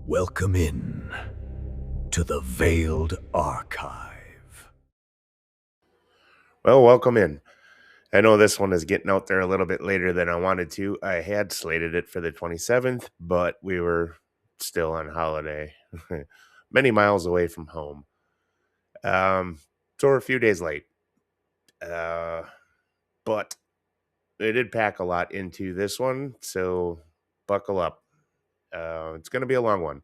Welcome in to the Veiled Archive. Well, welcome in. I know this one is getting out there a little bit later than I wanted to. I had slated it for the 27th, but we were still on holiday, many miles away from home. So we're a few days late. But they did pack a lot into this one, so buckle up. It's going to be a long one.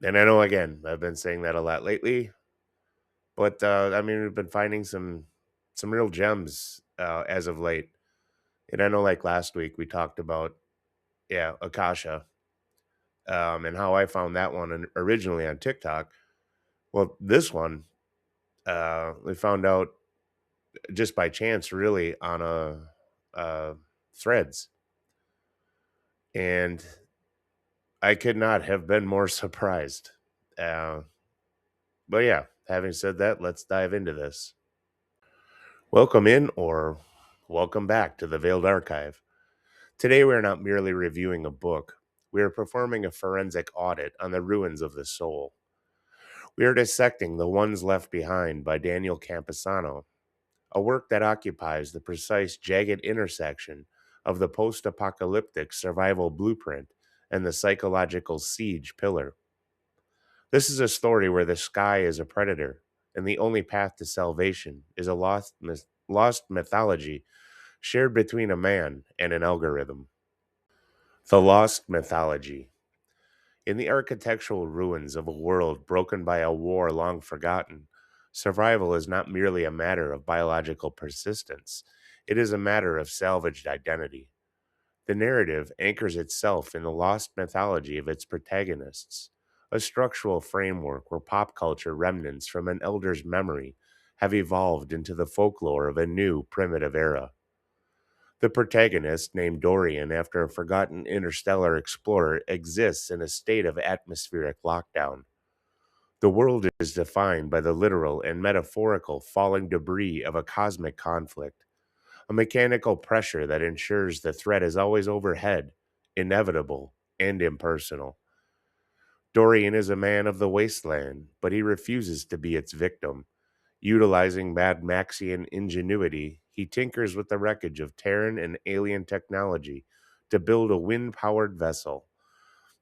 And I know, again, I've been saying that a lot lately, but we've been finding some real gems as of late. And I know, like last week, we talked about, Akasha, and how I found that one originally on TikTok. Well, this one, we found out just by chance, really, on Threads. And I could not have been more surprised. Uh, but yeah, having said that, let's dive into this. Welcome in or welcome back to the Veiled Archive. Today, we are not merely reviewing a book, we are performing a forensic audit on the ruins of the soul. We are dissecting The Ones Left Behind by Daniel Camposano, a work that occupies the precise jagged intersection of the post-apocalyptic survival blueprint and the psychological siege pillar. This is a story where the sky is a predator, and the only path to salvation is a lost mythology shared between a man and an algorithm. The Lost Mythology. In the architectural ruins of a world broken by a war long forgotten, survival is not merely a matter of biological persistence, it is a matter of salvaged identity. The narrative anchors itself in the lost mythology of its protagonists, a structural framework where pop culture remnants from an elder's memory have evolved into the folklore of a new primitive era. The protagonist, named Dorian after a forgotten interstellar explorer, exists in a state of atmospheric lockdown. The world is defined by the literal and metaphorical falling debris of a cosmic conflict, a mechanical pressure that ensures the threat is always overhead, inevitable, and impersonal. Dorian is a man of the wasteland, but he refuses to be its victim. Utilizing Mad Maxian ingenuity, he tinkers with the wreckage of Terran and alien technology to build a wind-powered vessel.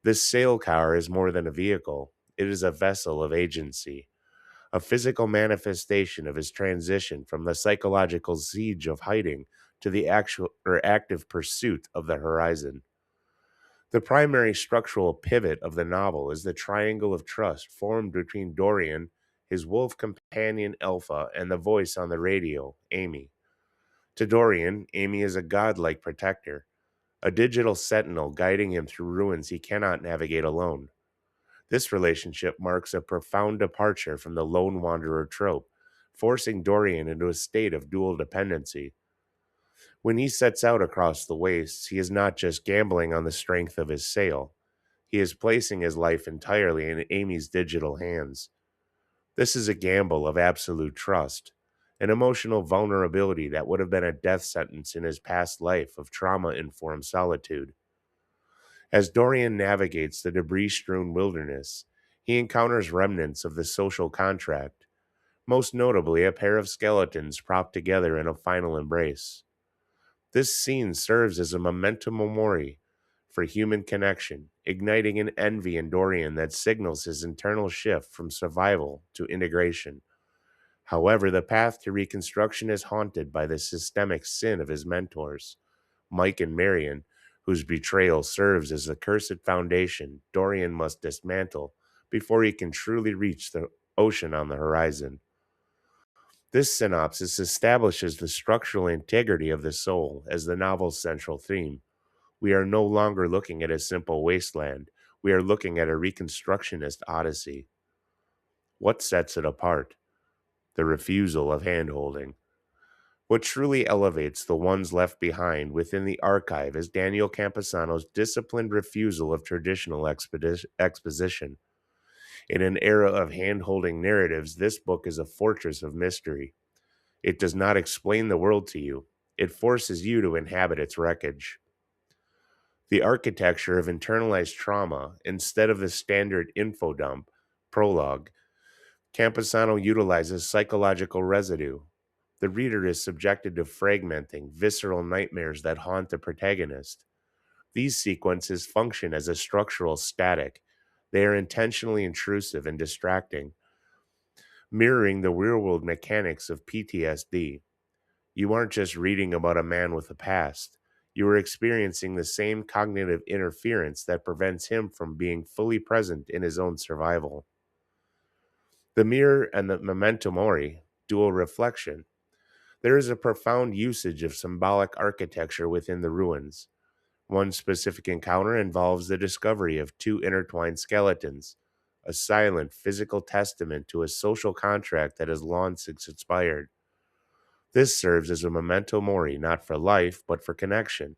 This sail car is more than a vehicle. It is a vessel of agency, a physical manifestation of his transition from the psychological siege of hiding to the actual or active pursuit of the horizon. The primary structural pivot of the novel is the triangle of trust formed between Dorian, his wolf companion Alpha, and the voice on the radio, Aimee. To Dorian, Aimee is a godlike protector, a digital sentinel guiding him through ruins he cannot navigate alone. This relationship marks a profound departure from the lone wanderer trope, forcing Dorian into a state of dual dependency. When he sets out across the wastes, he is not just gambling on the strength of his sail. He is placing his life entirely in Amy's digital hands. This is a gamble of absolute trust, an emotional vulnerability that would have been a death sentence in his past life of trauma-informed solitude. As Dorian navigates the debris-strewn wilderness, he encounters remnants of the social contract, most notably a pair of skeletons propped together in a final embrace. This scene serves as a memento mori for human connection, igniting an envy in Dorian that signals his internal shift from survival to integration. However, the path to reconstruction is haunted by the systemic sin of his mentors, Mike and Marion, whose betrayal serves as the cursed foundation Dorian must dismantle before he can truly reach the ocean on the horizon. This synopsis establishes the structural integrity of the soul as the novel's central theme. We are no longer looking at a simple wasteland. We are looking at a reconstructionist odyssey. What sets it apart? The refusal of handholding. What truly elevates The Ones Left Behind within the archive is Daniel Camposano's disciplined refusal of traditional exposition. In an era of hand-holding narratives, this book is a fortress of mystery. It does not explain the world to you. It forces you to inhabit its wreckage. The architecture of internalized trauma, instead of the standard info dump, prologue, Camposano utilizes psychological residue. The reader is subjected to fragmenting, visceral nightmares that haunt the protagonist. These sequences function as a structural static. They are intentionally intrusive and distracting, mirroring the real-world mechanics of PTSD. You aren't just reading about a man with a past. You are experiencing the same cognitive interference that prevents him from being fully present in his own survival. The mirror and the memento mori, dual reflection. There is a profound usage of symbolic architecture within the ruins. One specific encounter involves the discovery of two intertwined skeletons, a silent physical testament to a social contract that has long since expired. This serves as a memento mori not for life, but for connection.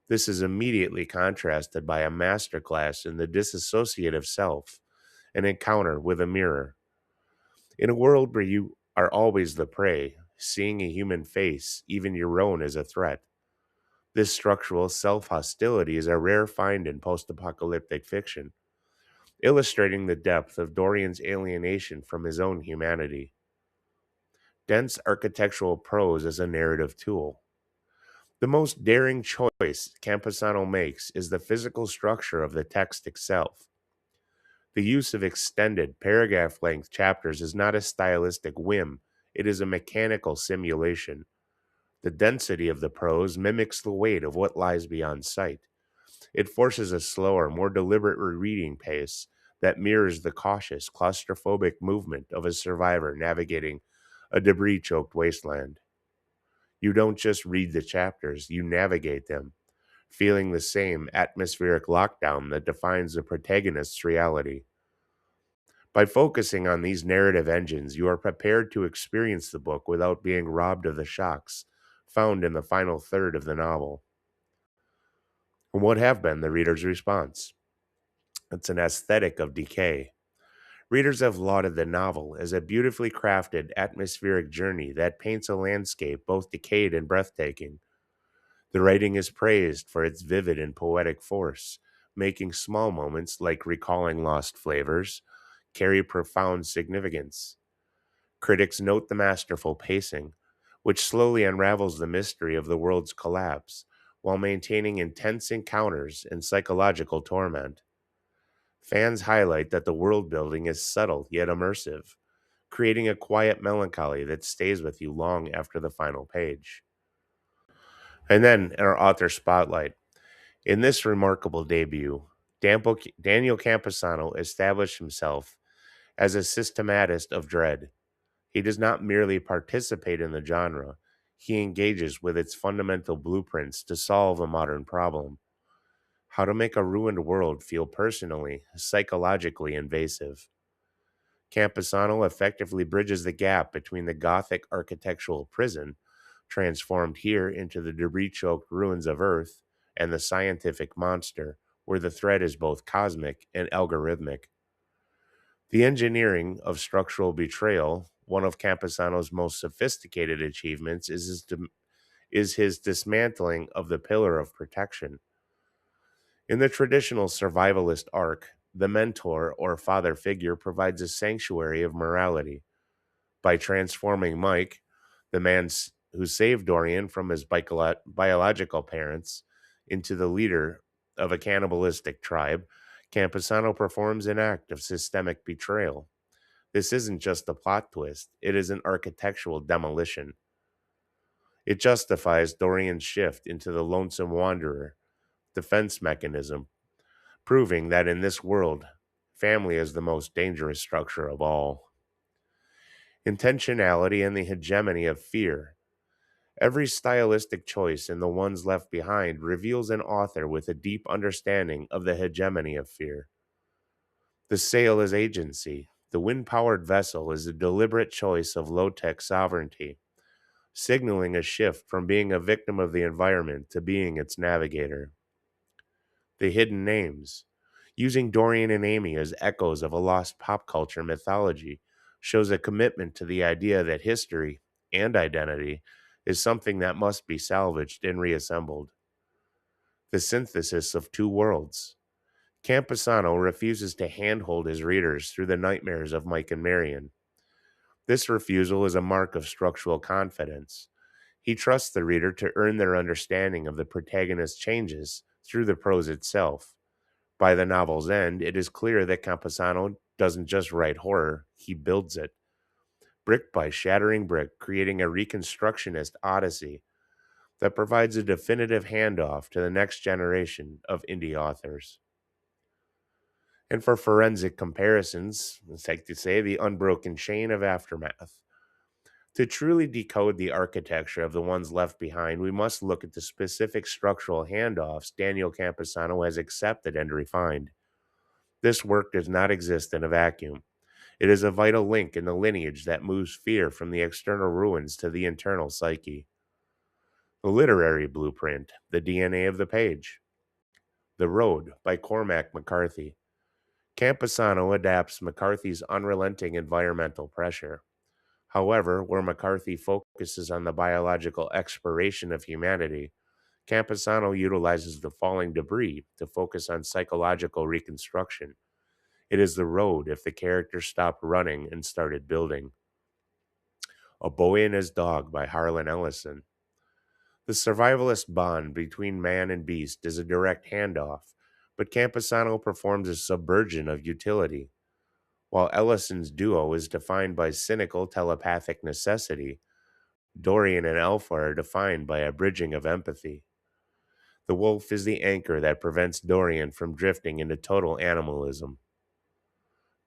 This is immediately contrasted by a masterclass in the disassociative self, an encounter with a mirror. In a world where you are always the prey, seeing a human face, even your own, is a threat. This structural self-hostility is a rare find in post-apocalyptic fiction, illustrating the depth of Dorian's alienation from his own humanity. Dense architectural prose as a narrative tool. The most daring choice Camposano makes is the physical structure of the text itself. The use of extended, paragraph-length chapters is not a stylistic whim, it is a mechanical simulation. The density of the prose mimics the weight of what lies beyond sight. It forces a slower, more deliberate reading pace that mirrors the cautious, claustrophobic movement of a survivor navigating a debris-choked wasteland. You don't just read the chapters, you navigate them, feeling the same atmospheric lockdown that defines the protagonist's reality. By focusing on these narrative engines, you are prepared to experience the book without being robbed of the shocks found in the final third of the novel. And what have been the reader's response? It's an aesthetic of decay. Readers have lauded the novel as a beautifully crafted atmospheric journey that paints a landscape both decayed and breathtaking. The writing is praised for its vivid and poetic force, making small moments like recalling lost flavors carry profound significance. Critics note the masterful pacing, which slowly unravels the mystery of the world's collapse while maintaining intense encounters and psychological torment. Fans highlight that the world building is subtle yet immersive, creating a quiet melancholy that stays with you long after the final page. And then our author spotlight. In this remarkable debut, Daniel Camposano established himself as a systematist of dread. He does not merely participate in the genre, he engages with its fundamental blueprints to solve a modern problem. How to make a ruined world feel personally, psychologically invasive. Camposano effectively bridges the gap between the Gothic architectural prison, transformed here into the debris-choked ruins of Earth, and the scientific monster, where the threat is both cosmic and algorithmic. The engineering of structural betrayal, one of Camposano's most sophisticated achievements, is his dismantling of the pillar of protection. In the traditional survivalist arc, the mentor or father figure provides a sanctuary of morality. By transforming Mike, the man who saved Dorian from his biological parents, into the leader of a cannibalistic tribe, Camposano performs an act of systemic betrayal. This isn't just a plot twist, it is an architectural demolition. It justifies Dorian's shift into the lonesome wanderer defense mechanism, proving that in this world, family is the most dangerous structure of all. Intentionality and the hegemony of fear. Every stylistic choice in The Ones Left Behind reveals an author with a deep understanding of the hegemony of fear. The sail is agency. The wind-powered vessel is a deliberate choice of low-tech sovereignty, signaling a shift from being a victim of the environment to being its navigator. The hidden names. Using Dorian and Aimee as echoes of a lost pop culture mythology shows a commitment to the idea that history and identity is something that must be salvaged and reassembled. the synthesis of two worlds. Camposano refuses to handhold his readers through the nightmares of Mike and Marion. This refusal is a mark of structural confidence. He trusts the reader to earn their understanding of the protagonist's changes through the prose itself. By the novel's end, it is clear that Camposano doesn't just write horror, he builds it, brick by shattering brick, creating a reconstructionist odyssey that provides a definitive handoff to the next generation of indie authors. And for forensic comparisons, it's like to say the unbroken chain of aftermath. To truly decode the architecture of the ones left behind, we must look at the specific structural handoffs Daniel Camposano has accepted and refined. This work does not exist in a vacuum. It is a vital link in the lineage that moves fear from the external ruins to the internal psyche. The literary blueprint, the DNA of the page. The Road by Cormac McCarthy. Camposano adapts McCarthy's unrelenting environmental pressure. However, where McCarthy focuses on the biological expiration of humanity, Camposano utilizes the falling debris to focus on psychological reconstruction. It is the road if the character stopped running and started building. A Boy and His Dog by Harlan Ellison. The survivalist bond between man and beast is a direct handoff, but Camposano performs a subversion of utility. While Ellison's duo is defined by cynical telepathic necessity, Dorian and Alpha are defined by a bridging of empathy. The wolf is the anchor that prevents Dorian from drifting into total animalism.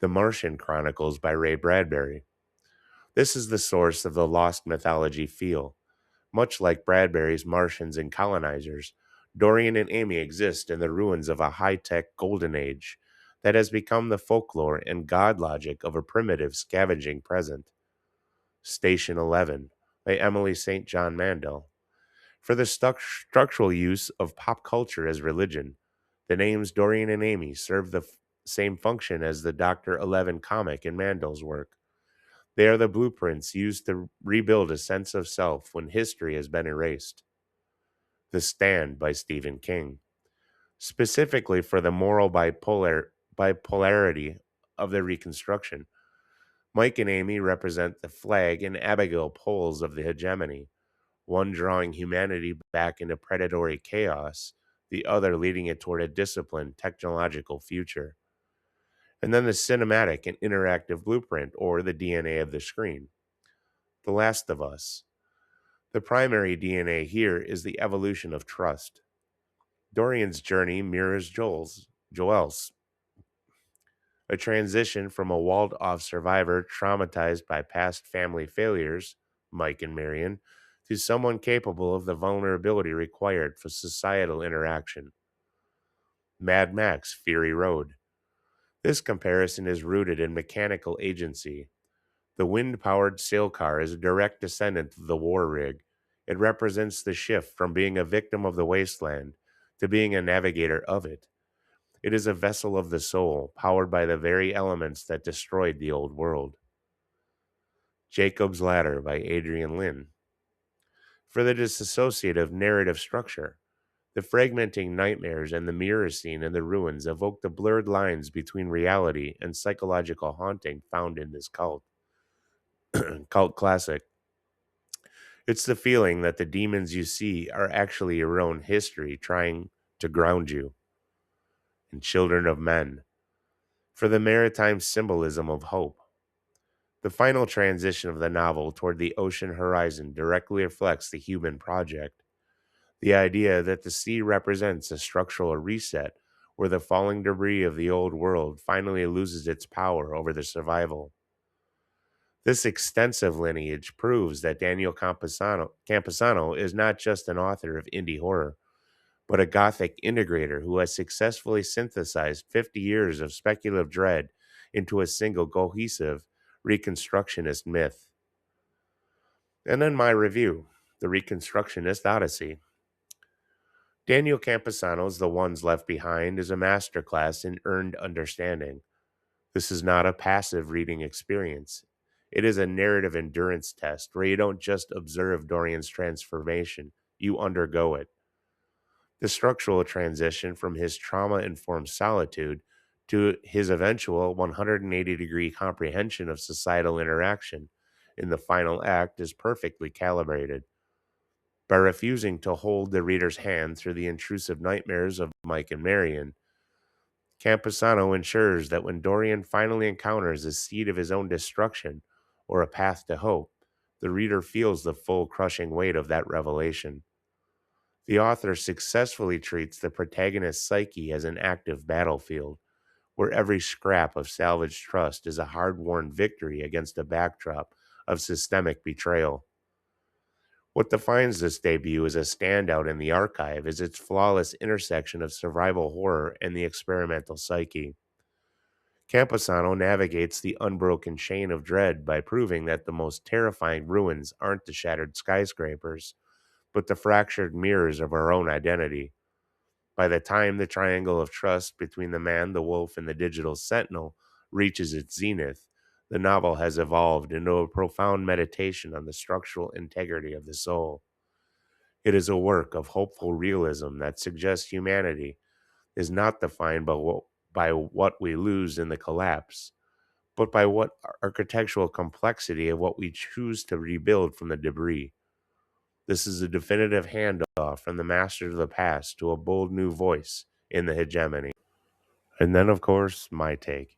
The Martian Chronicles by Ray Bradbury. This is the source of the Lost Mythology feel. Much like Bradbury's Martians and Colonizers, Dorian and Aimee exist in the ruins of a high-tech golden age that has become the folklore and god logic of a primitive scavenging present. Station 11 by Emily St. John Mandel. For the structural use of pop culture as religion, the names Dorian and Aimee serve the same function as the Dr. 11 comic in Mandel's work. They are the blueprints used to rebuild a sense of self when history has been erased. The Stand by Stephen King. Specifically for the moral bipolarity of the Reconstruction, Mike and Aimee represent the flag and Abigail poles of the hegemony, one drawing humanity back into predatory chaos, the other leading it toward a disciplined technological future. And then the cinematic and interactive blueprint, or the DNA of the screen. The Last of Us. The primary DNA here is the evolution of trust. Dorian's journey mirrors Joel's, a transition from a walled-off survivor traumatized by past family failures, Mike and Marion, to someone capable of the vulnerability required for societal interaction. Mad Max Fury Road. This comparison is rooted in mechanical agency. The wind-powered sail car is a direct descendant of the war rig. It represents the shift from being a victim of the wasteland to being a navigator of it. It is a vessel of the soul, powered by the very elements that destroyed the old world. Jacob's Ladder by Adrian Lynn. For the dissociative narrative structure, the fragmenting nightmares and the mirror scene in the ruins evoke the blurred lines between reality and psychological haunting found in this cult classic. It's the feeling that the demons you see are actually your own history trying to ground you. And Children of Men, for the maritime symbolism of hope. The final transition of the novel toward the ocean horizon directly reflects the human project. The idea that the sea represents a structural reset where the falling debris of the old world finally loses its power over the survival. This extensive lineage proves that Daniel Camposano is not just an author of indie horror, but a Gothic integrator who has successfully synthesized 50 years of speculative dread into a single cohesive Reconstructionist myth. And then my review, The Reconstructionist Odyssey. Daniel Camposano's The Ones Left Behind is a masterclass in earned understanding. This is not a passive reading experience. It is a narrative endurance test where you don't just observe Dorian's transformation, you undergo it. The structural transition from his trauma-informed solitude to his eventual 180-degree comprehension of societal interaction in the final act is perfectly calibrated. By refusing to hold the reader's hand through the intrusive nightmares of Mike and Marion, Camposano ensures that when Dorian finally encounters the seed of his own destruction or a path to hope, the reader feels the full crushing weight of that revelation. The author successfully treats the protagonist's psyche as an active battlefield, where every scrap of salvaged trust is a hard-won victory against a backdrop of systemic betrayal. What defines this debut as a standout in the archive is its flawless intersection of survival horror and the experimental psyche. Camposano navigates the unbroken chain of dread by proving that the most terrifying ruins aren't the shattered skyscrapers, but the fractured mirrors of our own identity. By the time the triangle of trust between the man, the wolf, and the digital sentinel reaches its zenith, the novel has evolved into a profound meditation on the structural integrity of the soul. It is a work of hopeful realism that suggests humanity is not defined by what we lose in the collapse, but by what architectural complexity of what we choose to rebuild from the debris. This is a definitive handoff from the masters of the past to a bold new voice in the hegemony. And then, of course, my take.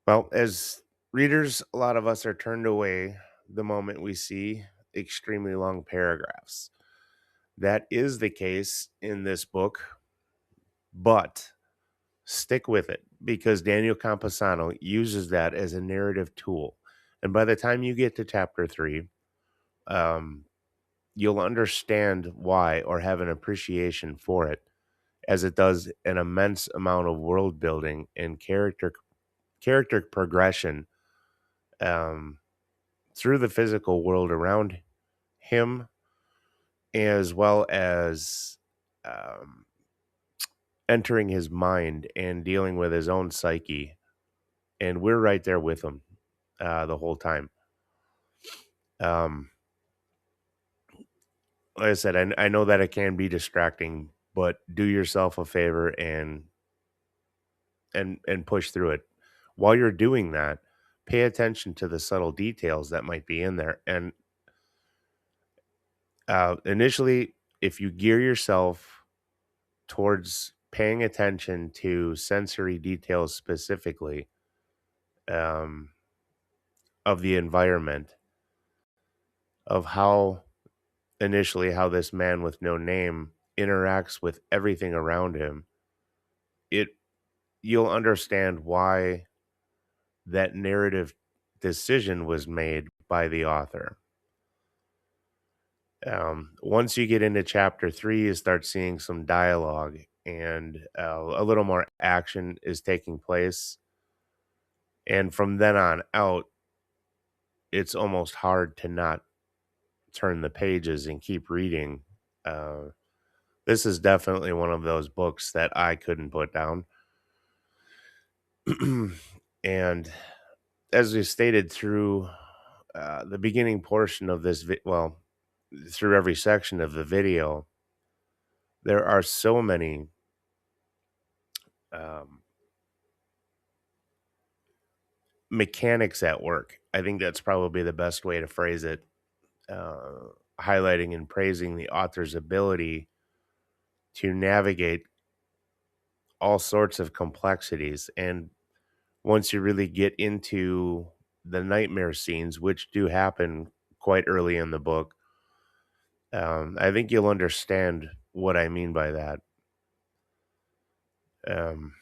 Well, as readers, a lot of us are turned away the moment we see extremely long paragraphs. That is the case in this book, but stick with it because Daniel Camposano uses that as a narrative tool. And by the time you get to chapter 3, you'll understand why or have an appreciation for it, as it does an immense amount of world building and character progression um, through the physical world around him, as well as um, entering his mind and dealing with his own psyche. And we're right there with him the whole time. Um, like I said, I know that it can be distracting, but do yourself a favor and push through it. While you're doing that, pay attention to the subtle details that might be in there. And initially, if you gear yourself towards paying attention to sensory details specifically um, of the environment, of how how this man with no name interacts with everything around him, it you'll understand why that narrative decision was made by the author. Once you get into chapter 3, you start seeing some dialogue and a little more action is taking place. And from then on out, it's almost hard to not turn the pages and keep reading. Uh, this is definitely one of those books that I couldn't put down. And as we stated through the beginning portion of this, through every section of the video, there are so many um, mechanics at work. I think that's probably the best way to phrase it, highlighting and praising the author's ability to navigate all sorts of complexities. And once you really get into the nightmare scenes, which do happen quite early in the book, I think you'll understand what I mean by that. Um,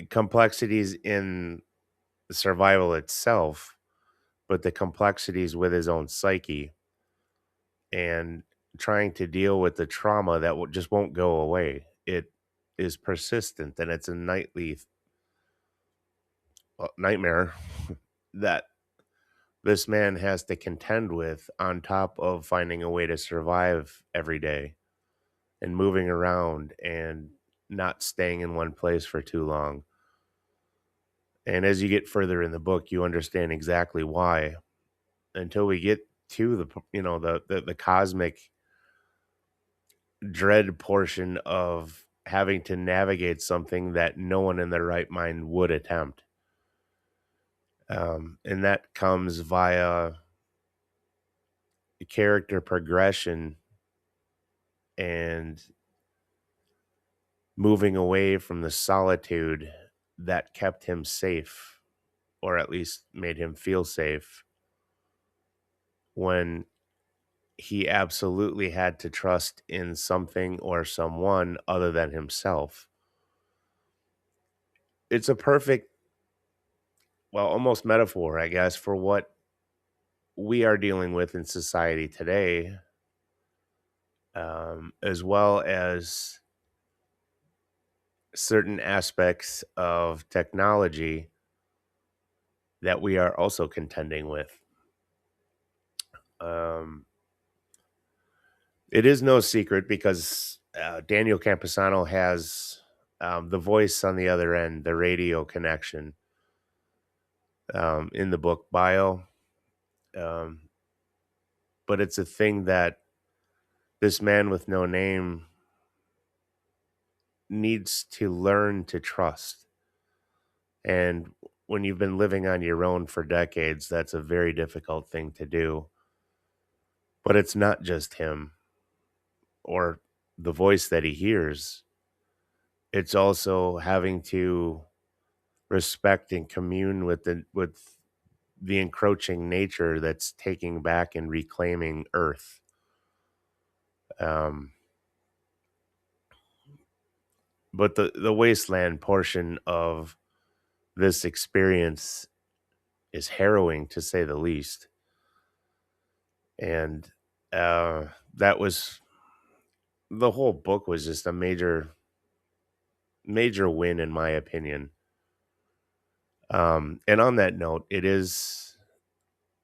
Complexities in survival itself, but the complexities with his own psyche and trying to deal with the trauma that just won't go away. It is persistent and it's a nightmare that this man has to contend with on top of finding a way to survive every day and moving around and not staying in one place for too long. And as you get further in the book, you understand exactly why until we get to the cosmic dread portion of having to navigate something that no one in their right mind would attempt. And that comes via character progression and moving away from the solitude that kept him safe, or at least made him feel safe, when he absolutely had to trust in something or someone other than himself. It's a perfect, well, almost metaphor, I guess, for what we are dealing with in society today, as well as certain aspects of technology that we are also contending with. Um, it is no secret because Daniel Camposano has the voice on the other end, the radio connection, in the book bio. Um, but it's a thing that this man with no name needs to learn to trust. And when you've been living on your own for decades, that's a very difficult thing to do. But it's not just him or the voice that he hears. It's also having to respect and commune with the encroaching nature that's taking back and reclaiming Earth. Um, but the wasteland portion of this experience is harrowing, to say the least. And that was, the whole book was just a major win in my opinion. And on that note, it is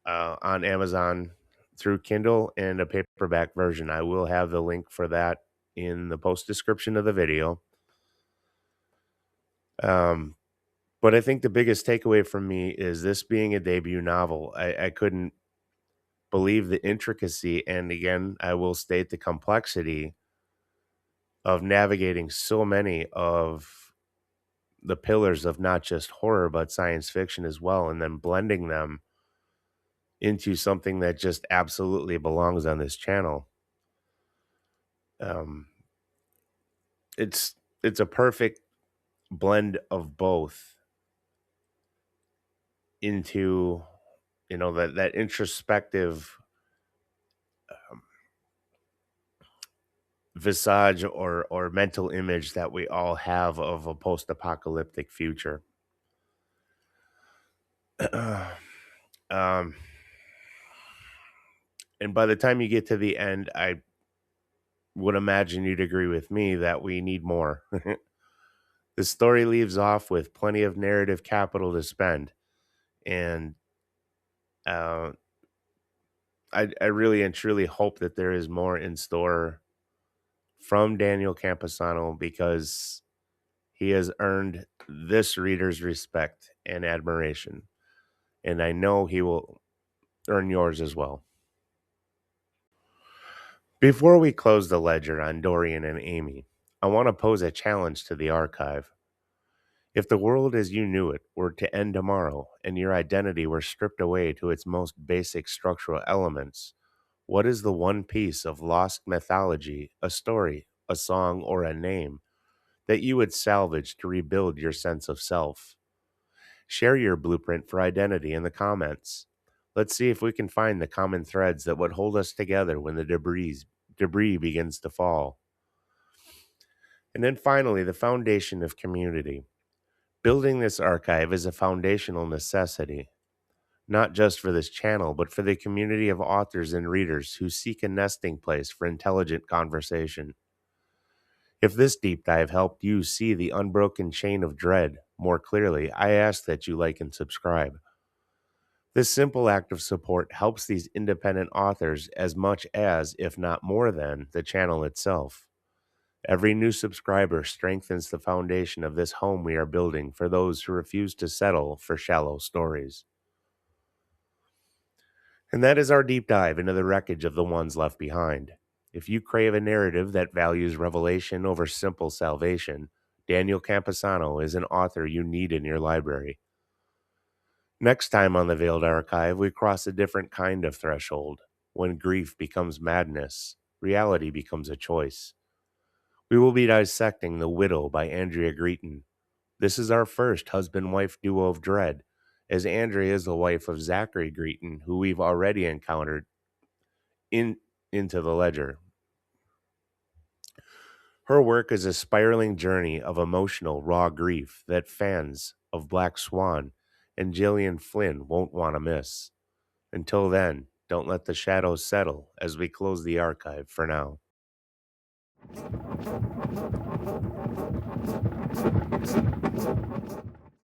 on Amazon through Kindle and a paperback version. I will have the link for that in the post description of the video. Um, but I think the biggest takeaway from me is this being a debut novel. I couldn't believe the intricacy, and again, I will state the complexity of navigating so many of the pillars of not just horror, but science fiction as well, and then blending them into something that just absolutely belongs on this channel. Um, it's a perfect blend of both into, you know, that introspective um, visage or mental image that we all have of a post-apocalyptic future. um, and by the time you get to the end, I would imagine you'd agree with me that we need more. The story leaves off with plenty of narrative capital to spend, and uh, I really and truly hope that there is more in store from Daniel Camposano, because he has earned this reader's respect and admiration, and I know he will earn yours as well. Before we close the ledger on Dorian and Aimee, I want to pose a challenge to the archive. If the world as you knew it were to end tomorrow and your identity were stripped away to its most basic structural elements, what is the one piece of lost mythology, a story, a song, or a name that you would salvage to rebuild your sense of self? Share your blueprint for identity in the comments. Let's see if we can find the common threads that would hold us together when the debris begins to fall. And then finally, the foundation of community. Building this archive is a foundational necessity, not just for this channel, but for the community of authors and readers who seek a nesting place for intelligent conversation. If this deep dive helped you see the unbroken chain of dread more clearly, I ask that you like and subscribe. This simple act of support helps these independent authors as much as, if not more than, the channel itself. Every new subscriber strengthens the foundation of this home we are building for those who refuse to settle for shallow stories. And that is our deep dive into the wreckage of the ones left behind. If you crave a narrative that values revelation over simple salvation, Daniel Camposano is an author you need in your library. Next time on the Veiled Archive, we cross a different kind of threshold. When grief becomes madness, reality becomes a choice. We will be dissecting The Widow by Andrea Greeton. This is our first husband-wife duo of dread, as Andrea is the wife of Zachary Greeton, who we've already encountered into the ledger. Her work is a spiraling journey of emotional, raw grief that fans of Black Swan and Gillian Flynn won't want to miss. Until then, don't let the shadows settle as we close the archive for now.